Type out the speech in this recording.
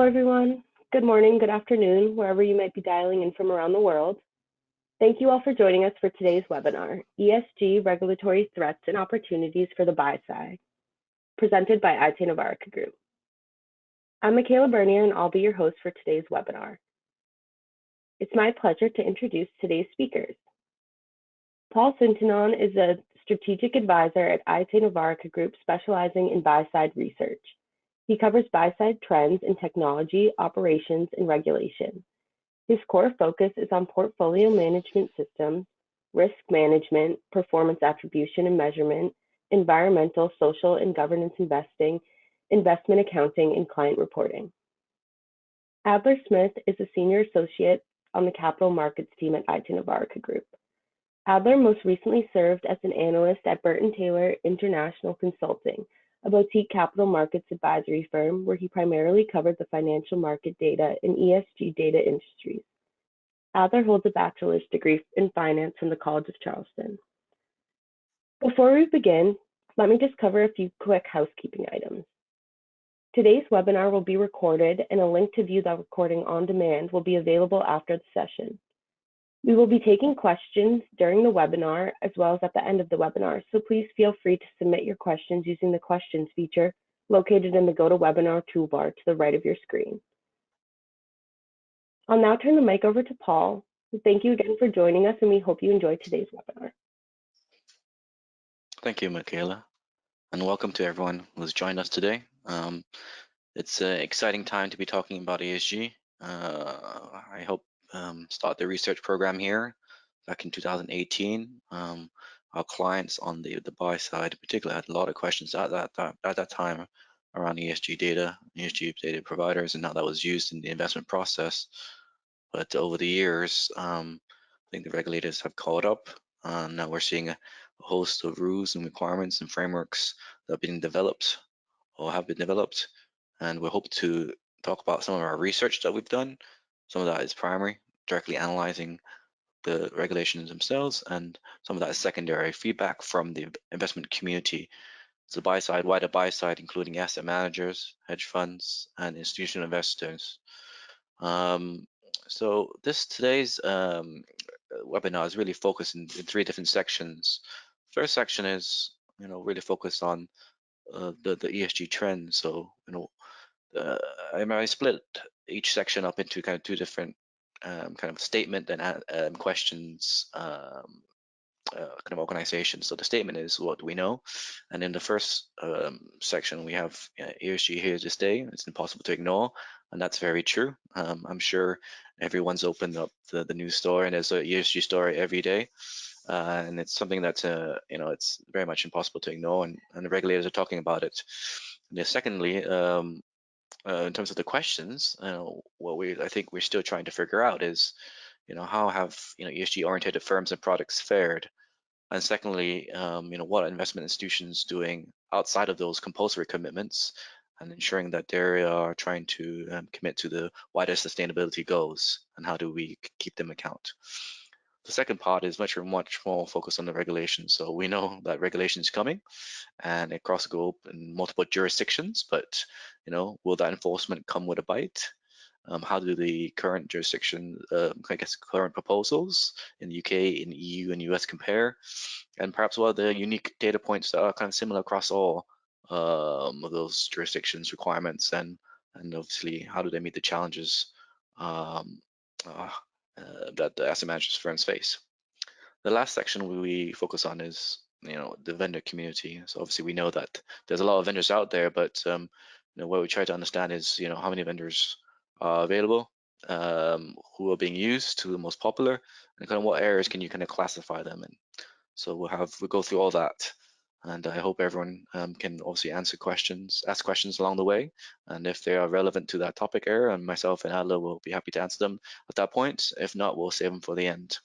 everyone. Good morning, good afternoon, wherever you might be dialing in from around the world. Thank you all for joining us for today's webinar, ESG Regulatory Threats and Opportunities for the Buy Side, presented by IT Novarica Group. I'm Michaela Bernier, and I'll be your host for today's webinar. It's my pleasure to introduce today's speakers. Paul Sintinon is a strategic advisor at IT Novarica Group, specializing in buy-side research. He covers buy-side trends in technology, operations, and regulation. His core focus is on portfolio management systems, risk management, performance attribution and measurement, environmental, social, and governance investing, investment accounting, and client reporting. Adler Smith is a senior associate on the capital markets team at IT Novarica Group. Adler most recently served as an analyst at Burton Taylor International Consulting, a boutique capital markets advisory firm where he primarily covered the financial market data and ESG data industries. Adler holds a bachelor's degree in finance from the College of Charleston. Before we begin, let me just cover a few quick housekeeping items. Today's webinar will be recorded, and a link to view the recording on demand will be available after the session. We will be taking questions during the webinar as well as at the end of the webinar, so please feel free to submit your questions using the questions feature located in the GoToWebinar toolbar to the right of your screen. I'll now turn the mic over to Paul. Thank you again for joining us, and we hope you enjoy today's webinar. Thank you, Michaela, and welcome to everyone who's joined us today. It's an exciting time to be talking about ESG. I hope start the research program here back in 2018. Our clients on the buy side in particular had a lot of questions at that time around ESG data data providers and how that was used in the investment process. But over the years, I think the regulators have caught up, and now we're seeing a host of rules and requirements and frameworks that have been developed or have been developed, and we hope to talk about some of our research that we've done. Some of that is primary, directly analyzing the regulations themselves, and some of that is secondary feedback from the investment community. So buy side, wider buy side, including asset managers, hedge funds, and institutional investors. So today's webinar is really focused in three different sections. First section is, really focused on the ESG trends. So, I split each section up into kind of two different kind of statement and questions kind of organization. So the statement is, what do we know? And in the first section, we have ESG here to stay. It's impossible to ignore, and that's very true. I'm sure everyone's opened up the news story, and there's an ESG story every day. And it's something that it's very much impossible to ignore, and the regulators are talking about it. And then secondly, in terms of the questions, what I think we're still trying to figure out is, how have ESG-oriented firms and products fared? And secondly, what are investment institutions doing outside of those compulsory commitments, and ensuring that they are trying to commit to the wider sustainability goals, and how do we keep them account? The second part is much more focused on the regulation. So we know that regulation is coming, and across the globe in multiple jurisdictions, but will that enforcement come with a bite? How do the current jurisdiction, current proposals in the UK, in the EU, and US compare? And perhaps what are the unique data points that are kind of similar across all of those jurisdictions requirements, and obviously how do they meet the challenges that the asset managers firms face? The last section we focus on is the vendor community. So obviously we know that there's a lot of vendors out there, but what we try to understand is how many vendors are available, who are being used, who are the most popular, and kind of what areas can you kind of classify them in. So we'll go through all that, and I hope everyone can also ask questions along the way, and if they are relevant to that topic area, and myself and Adler will be happy to answer them at that point. If not, we'll save them for the end.